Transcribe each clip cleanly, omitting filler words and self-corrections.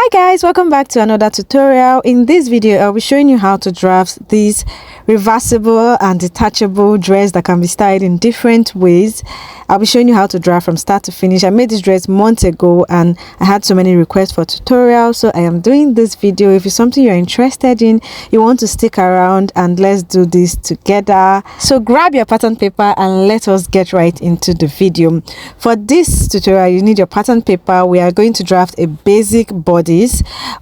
Hi guys, welcome back to another tutorial. In this video I'll be showing you how to draft this reversible and detachable dress that can be styled in different ways. I'll be showing you how to draft from start to finish. I made this dress months ago and I had so many requests for tutorials, so I am doing this video. If it's something you're interested in, you want to stick around, and let's do this together. So grab your pattern paper and let us get right into the video. For this tutorial you need your pattern paper. We are going to draft a basic bodice.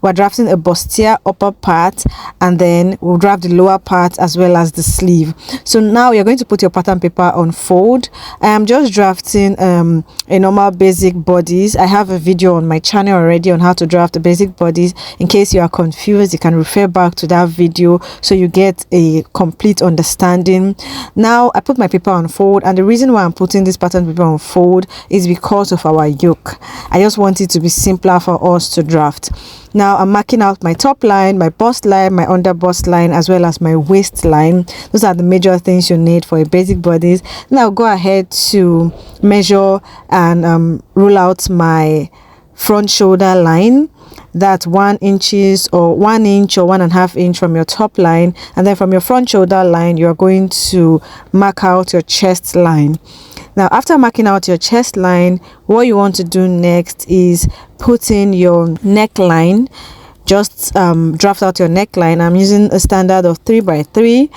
We're drafting a bustier upper part, and then we'll draft the lower part as well as the sleeve. So now you're going to put your pattern paper on fold. I am just drafting a normal basic bodice. I have a video on my channel already on how to draft a basic bodice. In case you are confused, you can refer back to that video so you get a complete understanding. Now I put my paper on fold, and the reason why I'm putting this pattern paper on fold is because of our yoke. I just want it to be simpler for us to draft. Now I'm marking out my top line, my bust line, my under bust line, as well as my waistline. Those are the major things you need for a basic bodice. Now go ahead to measure and rule out my front shoulder line. That's 1 inch or 1 inch or 1.5 inch from your top line, and then from your front shoulder line you are going to mark out your chest line. Now after marking out your chest line, what you want to do next is put in your neckline. Just draft out your neckline. I'm using a standard of 3x3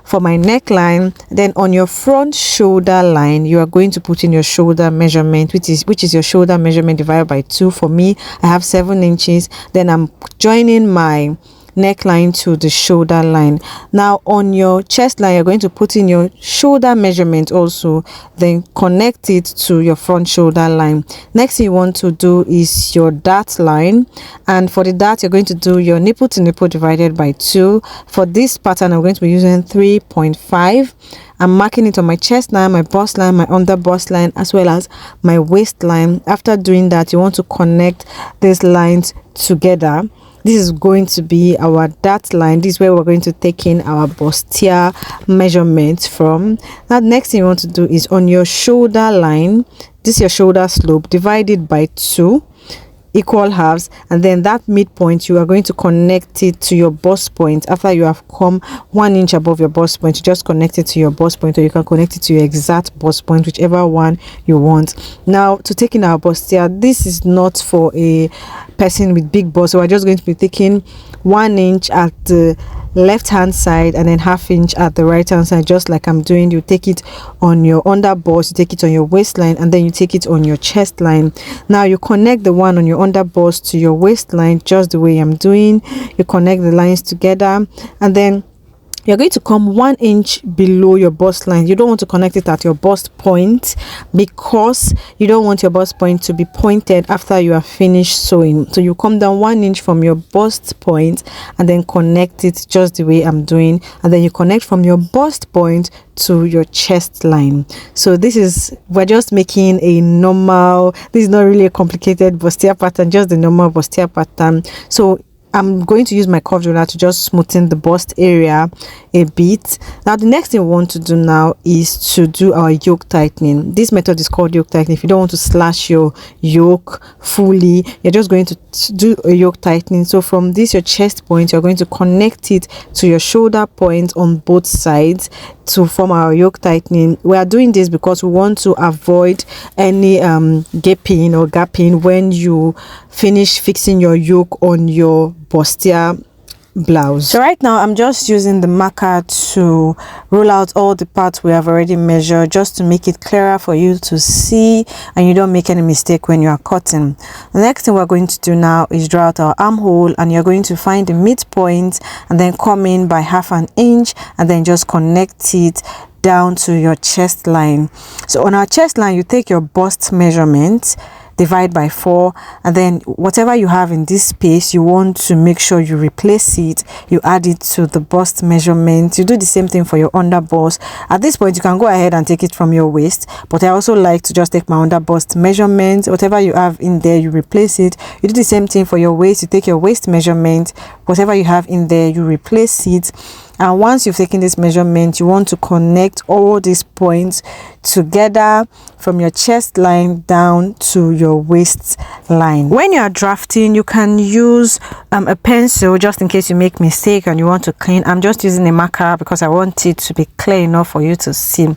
for my neckline. Then on your front shoulder line you are going to put in your shoulder measurement, which is your shoulder measurement divided by 2. For me, I have 7 inches. Then I'm joining my neckline to the shoulder line. Now on your chest line you're going to put in your shoulder measurement also, then connect it to your front shoulder line. Next thing you want to do is your dart line, and for the dart you're going to do your nipple to nipple divided by 2. For this pattern I'm going to be using 3.5. I'm marking it on my chest line, my bust line, my under bust line, as well as my waistline. After doing that, you want to connect these lines together. This is going to be our dart line. This is where we're going to take in our bustier measurements from. Now next thing you want to do is on your shoulder line, this is your shoulder slope, divide it by 2 equal halves, and then that midpoint you are going to connect it to your bust point. After you have come 1 inch above your bust point, you just connect it to your bust point, or you can connect it to your exact bust point, whichever one you want. Now to take in our bustier, this is not for a person with big bust, so we're just going to be taking 1 inch at the left hand side and then 1/2 inch at the right hand side, just like I'm doing. You take it on your under bust, you take it on your waistline, and then you take it on your chest line. Now you connect the one on your under bust to your waistline just the way I'm doing. You connect the lines together, and then you're going to come 1 inch below your bust line. You don't want to connect it at your bust point because you don't want your bust point to be pointed after you have finished sewing. So you come down 1 inch from your bust point and then connect it just the way I'm doing, and then you connect from your bust point to your chest line. So we're just making a normal, this is not really a complicated bustier pattern, just the normal bustier pattern. So I'm going to use my curved ruler to just smoothen the bust area a bit. Now the next thing we want to do now is to do our yoke tightening. This method is called yoke tightening. If you don't want to slash your yoke fully, you're just going to do a yoke tightening. So from this your chest point, you're going to connect it to your shoulder point on both sides to form our yoke tightening. We are doing this because we want to avoid any gaping or gapping when you finish fixing your yoke on your bustier blouse. So right now I'm just using the marker to roll out all the parts we have already measured, just to make it clearer for you to see and you don't make any mistake when you are cutting. The next thing we're going to do now is draw out our armhole, and you're going to find the midpoint and then come in by 1/2 inch and then just connect it down to your chest line. So on our chest line you take your bust measurement, divide by 4, and then whatever you have in this space you want to make sure you replace it. You add it to the bust measurement. You do the same thing for your under bust. At this point you can go ahead and take it from your waist, but I also like to just take my under bust measurement. Whatever you have in there you replace it. You do the same thing for your waist. You take your waist measurement, whatever you have in there you replace it. And once you've taken this measurement, you want to connect all these points together from your chest line down to your waist line. When you are drafting, you can use a pencil just in case you make mistake and you want to clean. I'm just using a marker because I want it to be clear enough for you to see.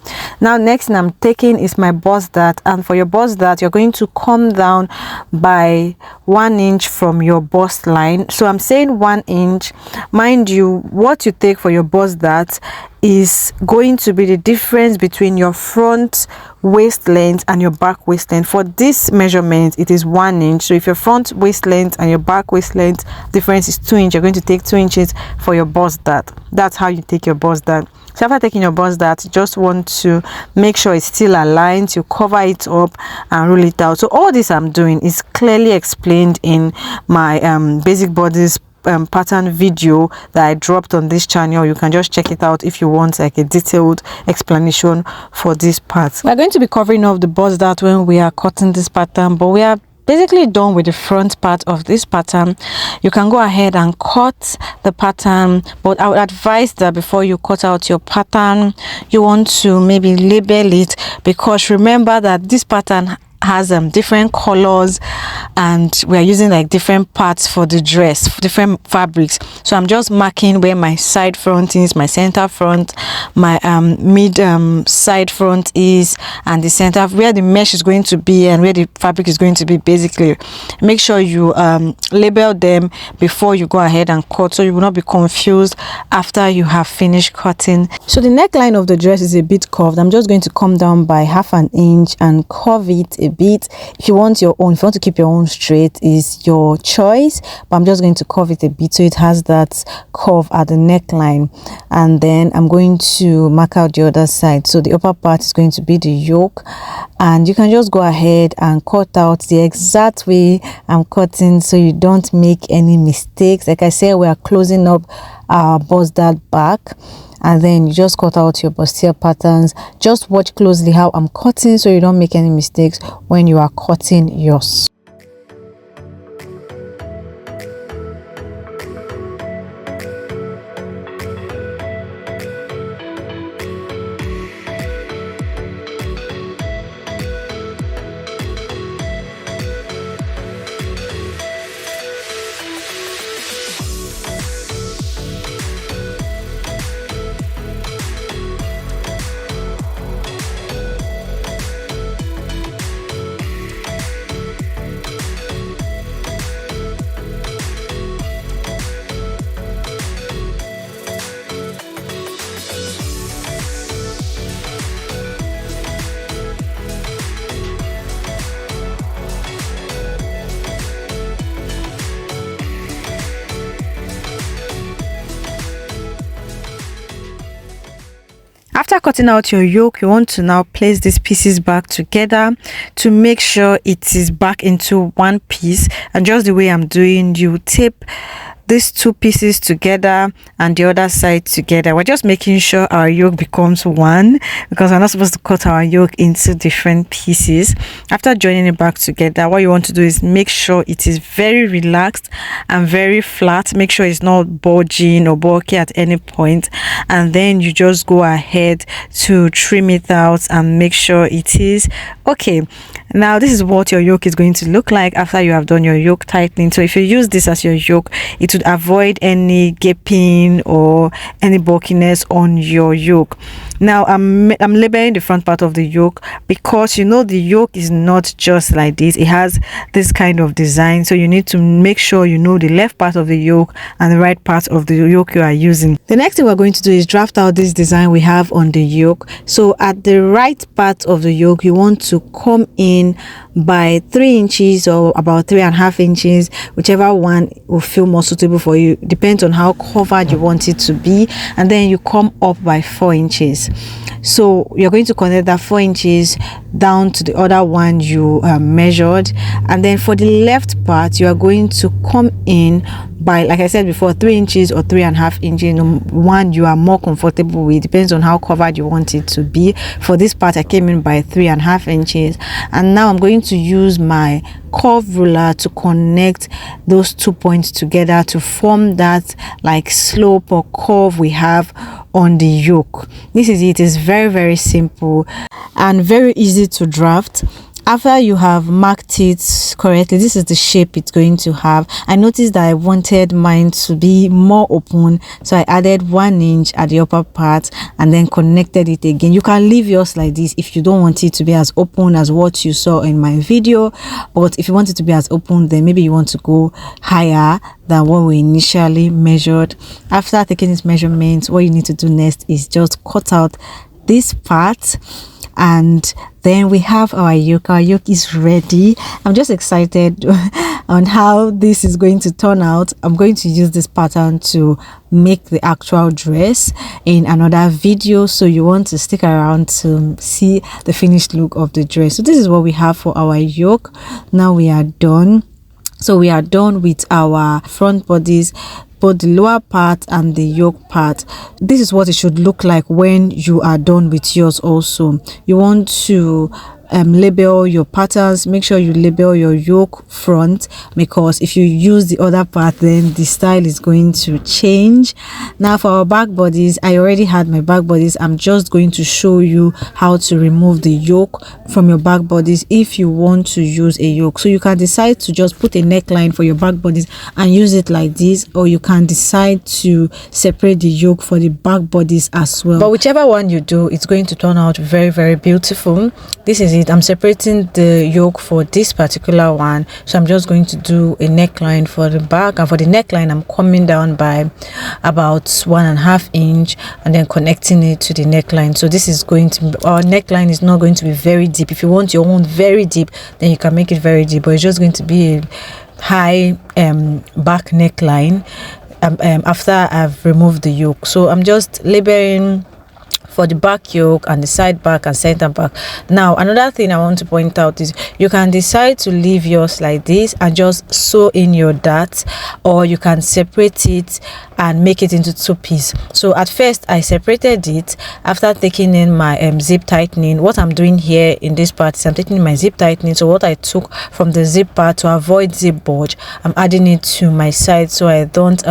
Now next thing I'm taking is my bust dart, and for your bust dart you're going to come down by 1 inch from your bust line. So I'm saying 1 inch. Mind you, what you take for your bust dart is going to be the difference between your front waist length and your back waist length. For this measurement, it is 1 inch. So if your front waist length and your back waist length difference is 2 inches, you're going to take 2 inches for your bust dart. That's how you take your bust dart. So after taking your bust dart, you just want to make sure it's still aligned. You cover it up and roll it out. So all this I'm doing is clearly explained in my basic bodies pattern video that I dropped on this channel. You can just check it out if you want like a detailed explanation for this part. We're going to be covering up the bust dart when we are cutting this pattern, but we are basically done with the front part of this pattern. You can go ahead and cut the pattern, but I would advise that before you cut out your pattern, you want to maybe label it, because remember that this pattern has different colors and we are using like different parts for the dress, different fabrics. So I'm just marking where my side front is, my center front, my mid side front is, and the center where the mesh is going to be and where the fabric is going to be. Basically make sure you label them before you go ahead and cut, so you will not be confused after you have finished cutting. So the neckline of the dress is a bit curved. I'm just going to come down by 1/2 inch and curve it a bit. If you want your own, if you want to keep your own straight, is your choice, but I'm just going to curve it a bit so it has that curve at the neckline. And then I'm going to mark out the other side. So the upper part is going to be the yoke, and you can just go ahead and cut out the exact way I'm cutting so you don't make any mistakes. Like I said, we are closing up our bust dart back, and then you just cut out your bustier patterns. Just watch closely how I'm cutting so you don't make any mistakes when you are cutting yours. After cutting out your yoke, you want to now place these pieces back together to make sure it is back into one piece. And just the way I'm doing, you tape these two pieces together and the other side together. We're just making sure our yoke becomes one, because we're not supposed to cut our yoke into different pieces. After joining it back together, what you want to do is make sure it is very relaxed and very flat. Make sure it's not bulging or bulky at any point, and then you just go ahead to trim it out and make sure it is okay. Now this is what your yoke is going to look like after you have done your yoke tightening. So if you use this as your yoke, it would avoid any gaping or any bulkiness on your yoke. Now I'm labeling the front part of the yoke, because you know the yoke is not just like this, it has this kind of design. So you need to make sure you know the left part of the yoke and the right part of the yoke you are using. The next thing we're going to do is draft out this design we have on the yoke. So at the right part of the yoke, you want to come in by 3 inches or about 3.5 inches, whichever one will feel more suitable for you. Depends on how covered you want it to be. And then you come up by 4 inches. So you're going to connect that 4 inches down to the other one you measured. And then for the left part, you are going to come in by, like I said before, 3 inches or 3.5 inches, one you are more comfortable with. Depends on how covered you want it to be. For this part, I came in by 3.5 inches, and now I'm going to use my curve ruler to connect those 2 points together to form that like slope or curve we have on the yoke. This is it. It's very, very simple and very easy to draft. After you have marked it correctly, this is the shape it's going to have. I noticed that I wanted mine to be more open, so I added 1 inch at the upper part and then connected it again. You can leave yours like this if you don't want it to be as open as what you saw in my video, but if you want it to be as open, then maybe you want to go higher than what we initially measured. After taking this measurement, what you need to do next is just cut out this part, and then we have our yoke. Our yoke is ready. I'm just excited on how this is going to turn out. I'm going to use this pattern to make the actual dress in another video, so you want to stick around to see the finished look of the dress. So this is what we have for our yoke. Now we are done. So we are done with our front bodies, both the lower part and the yoke part. This is what it should look like when you are done with yours. Also, you want to label your patterns. Make sure you label your yoke front, because if you use the other part, then the style is going to change. Now for our back bodies, I already had my back bodies. I'm just going to show you how to remove the yoke from your back bodies if you want to use a yoke. So you can decide to just put a neckline for your back bodies and use it like this, or you can decide to separate the yoke for the back bodies as well. But whichever one you do, it's going to turn out very, very beautiful. This is it. I'm separating the yoke for this particular one, so I'm just going to do a neckline for the back, and for the neckline I'm coming down by about 1.5 inch and then connecting it to the neckline. So this is going to be, our neckline is not going to be very deep. If you want your own very deep, then you can make it very deep, but it's just going to be a high back neckline after I've removed the yoke. So I'm just labeling for the back yoke and the side back and center back. Now another thing I want to point out is you can decide to leave yours like this and just sew in your darts, or you can separate it and make it into 2 pieces. So at first I separated it after taking in my zip tightening. What I'm doing here in this part is I'm taking my zip tightening. So what I took from the zip part to avoid zip bulge, I'm adding it to my side so I don't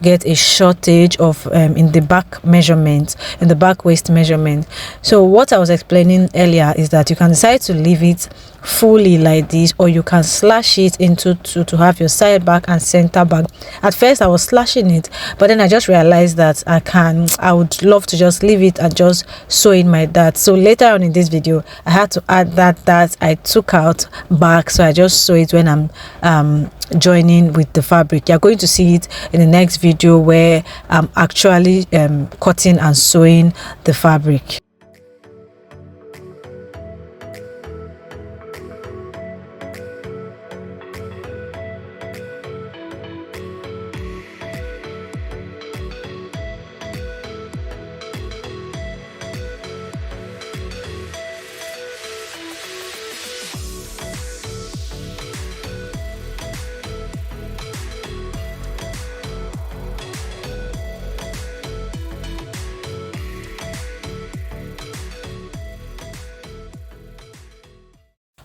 get a shortage of in the back measurement, in the back waist measurement. So what I was explaining earlier is that you can decide to leave it fully like this, or you can slash it into 2 to have your side back and center back. At first I was slashing it, but then I just realized that I would love to just leave it and just sew in my dart. So later on in this video I had to add that dart I took out back, so I just sew it when I'm joining with the fabric. You're going to see it in the next video where I'm actually cutting and sewing the fabric.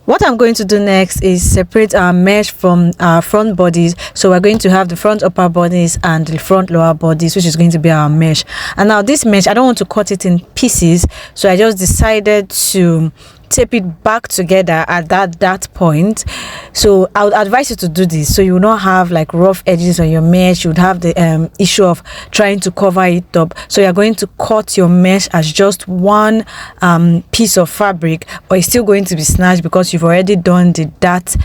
What I'm going to do next is separate our mesh from our front bodies. So we're going to have the front upper bodies and the front lower bodies, which is going to be our mesh. And now this mesh, I don't want to cut it in pieces, so I just decided to tape it back together at that point. So I would advise you to do this so you will not have like rough edges on your mesh. You would have the issue of trying to cover it up. So you're going to cut your mesh as just one piece of fabric, but it's still going to be snatched because you've already done the dart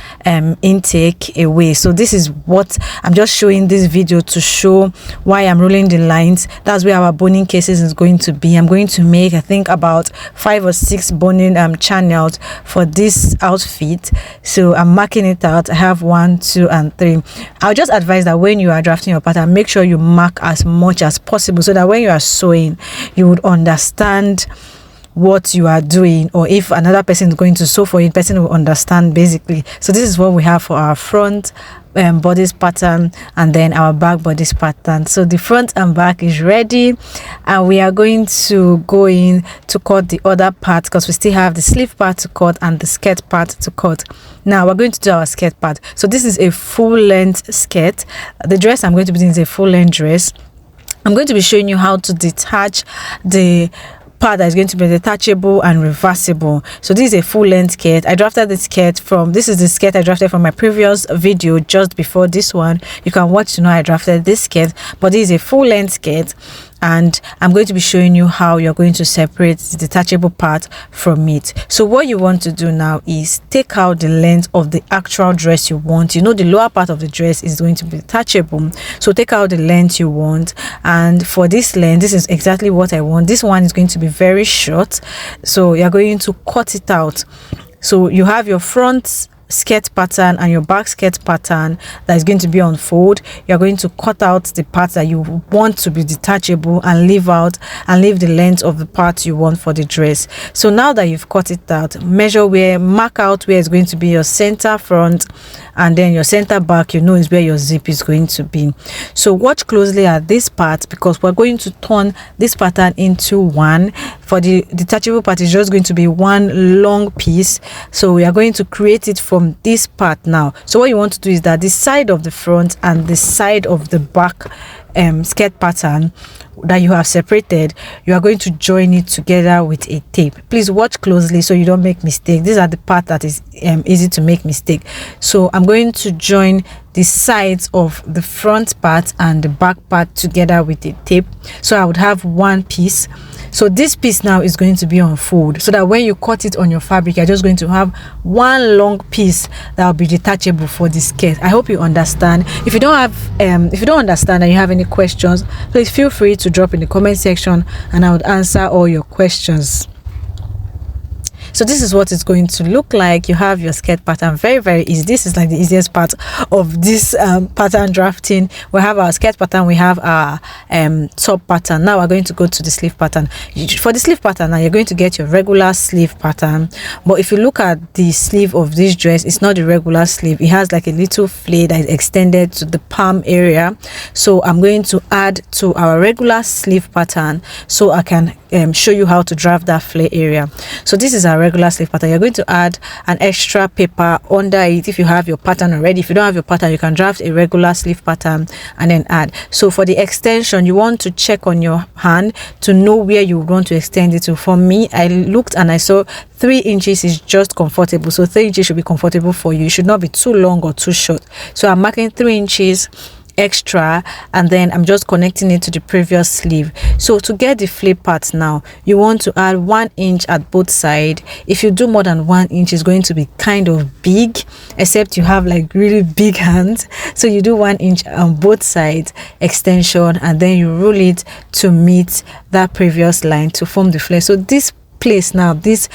intake away. So this is what I'm just showing this video to show why I'm rolling the lines. That's where our boning cases is going to be. I'm going to make, I think, about 5 or 6 boning channels for this outfit. So I'm marking it out. I have 1, 2 and 3. I'll just advise that when you are drafting your pattern, make sure you mark as much as possible so that when you are sewing, you would understand what you are doing, or if another person is going to sew for you, the person will understand basically. So this is what we have for our front bodice pattern, and then our back bodice pattern. So the front and back is ready, and we are going to go in to cut the other part, because we still have the sleeve part to cut and the skirt part to cut. Now we're going to do our skirt part. So this is a full length skirt. The dress I'm going to be doing is a full length dress. I'm going to be showing you how to detach the part that is going to be detachable and reversible. So this is a full length skirt. I drafted the skirt from, this is the skirt I drafted from my previous video just before this one. You can watch to know I drafted this skirt, but this is a full length skirt, and I'm going to be showing you how you're going to separate the detachable part from it. So what you want to do now is take out the length of the actual dress you want. You know, the lower part of the dress is going to be detachable, so take out the length you want. And for this length, this is exactly what I want. This one is going to be very short, so you're going to cut it out. So you have your front skirt pattern and your back skirt pattern that is going to be on fold. You're going to cut out the parts that you want to be detachable and leave the length of the part you want for the dress. So now that you've cut it out, mark out where it's going to be your center front, and then your center back, you know, is where your zip is going to be. So watch closely at this part, because we're going to turn this pattern into one. For the detachable part, it's just going to be one long piece, so we are going to create it from this part now. So what you want to do is that the side of the front and the side of the back skirt pattern that you have separated, you are going to join it together with a tape. Please watch closely so you don't make mistake. These are the part that is easy to make mistake. So I'm going to join the sides of the front part and the back part together with a tape, so I would have one piece. So this piece now is going to be on fold, so that when you cut it on your fabric, you're just going to have one long piece that will be detachable for the skirt. I hope you understand. If you don't understand and you have any questions, please feel free to drop in the comment section, and I would answer all your questions. So this is what it's going to look like. You have your skirt pattern, very, very easy. This is like the easiest part of this pattern drafting. We have our skirt pattern, we have our top pattern. Now we're going to go to the sleeve pattern. For the sleeve pattern, now you're going to get your regular sleeve pattern, but if you look at the sleeve of this dress, it's not the regular sleeve. It has like a little flare that is extended to the palm area. So I'm going to add to our regular sleeve pattern so I can show you how to draft that flare area. So this is our regular sleeve pattern. You're going to add an extra paper under it if you have your pattern already. If you don't have your pattern, you can draft a regular sleeve pattern and then add. So for the extension, you want to check on your hand to know where you want to extend it to. For me, I looked and I saw 3 inches is just comfortable. So 3 inches should be comfortable for you. It should not be too long or too short. So I'm marking 3 inches extra, and then I'm just connecting it to the previous sleeve. So to get the flip part now, you want to add 1 inch at both sides. If you do more than 1 inch, it's going to be kind of big, except you have like really big hands. So you do 1 inch on both sides extension, and then you roll it to meet that previous line to form the flare. So this place now, this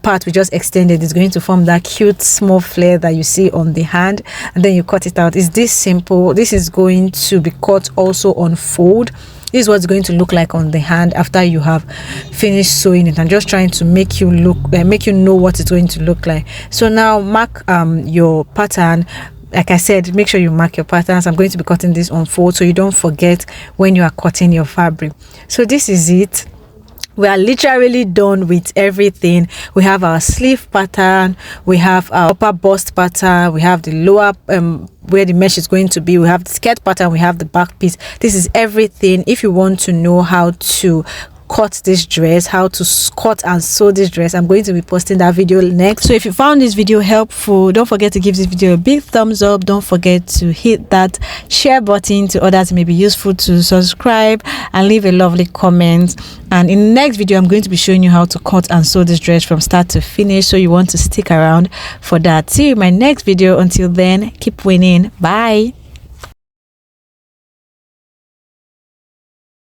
part we just extended is going to form that cute small flare that you see on the hand, and then you cut it out. It's this simple. This is going to be cut also on fold. This is what it's going to look like on the hand after you have finished sewing it. I'm just trying to make you know what it's going to look like. So now mark your pattern. Like I said, make sure you mark your patterns. I'm going to be cutting this on fold so you don't forget when you are cutting your fabric. So this is it. We are literally done with everything. We have our sleeve pattern, we have our upper bust pattern, we have the lower where the mesh is going to be, we have the skirt pattern, we have the back piece. This is everything. If you want to know how to cut this dress, how to cut and sew this dress, I'm going to be posting that video next. So if you found this video helpful, don't forget to give this video a big thumbs up. Don't forget to hit that share button to others it may be useful to. Subscribe and leave a lovely comment. And in the next video, I'm going to be showing you how to cut and sew this dress from start to finish, so you want to stick around for that. See you in my next video. Until then, keep winning. Bye.